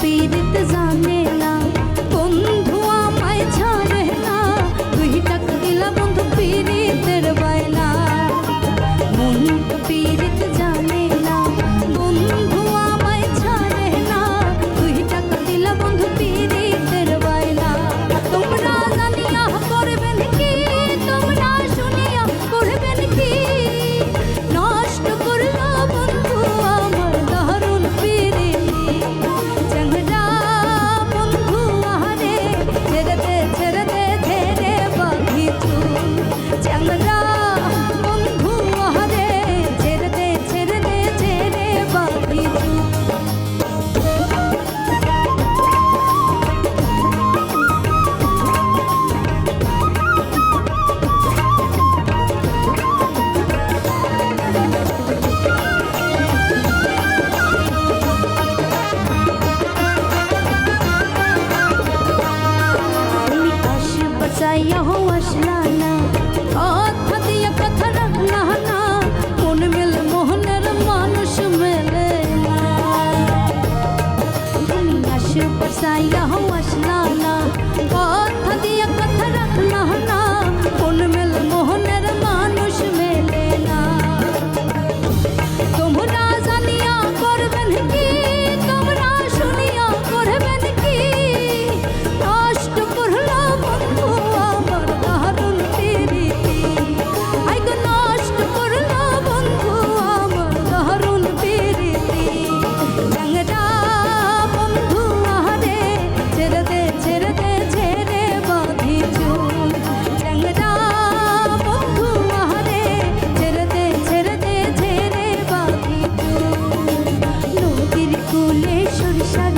পীড়িত জানে না, বন্ধু আমায় ছাড়ে না, 2 টাকা দিলা বন্ধু পীড়িতের বায়না। মন তো পীড়িত জানে না, বন্ধু আমায় ছাড়ে না, 2 টাকা দিলা বন্ধু পীড়িতের বায়না। তোমরা জানিয়া করবেন কি, তোমরা শুনিয়া করবেন কি, নষ্ট করলো বন্ধু আমার দারুণ পীড়িতি। চ্যাংড়া বন্ধু আহারে, ছেড়ে দে ছেড়ে দে ছেড়ে বাঁধি চুল। চ্যাংড়া বন্ধু আহারে, ছেড়ে দে ছেড়ে দে ছেড়ে বাঁধি চুল। তুমি আসবা চাইয়া হো আসলা না, কথা দিয়া কথা রাখলা না, মন মেলে মোহনের মানুষ মেলে না। তুমি আসবা চাইয়া হো আসলা না, কথা দিয়া কথা রাখলা না, মন মেলে মোহনের মানুষ মেলে না। তোমরা জানিয়া করবেন কি, তোমরা শুনিয়া করবেন কি, নষ্ট করলো বন্ধু আমার দারুণ পীড়িতি। আই গো নষ্ট করলো বন্ধু আমার দারুণ পীড়িতি। চ্যাংড়া বন্ধু আহারে, ছেড়ে দে ছেড়ে দে ছেড়ে বাঁধি চুল। চ্যাংড়া বন্ধু আহারে, ছেড়ে দে ছেড়ে দে ছেড়ে বাঁধি চুল। নদীর কূলে সরিষার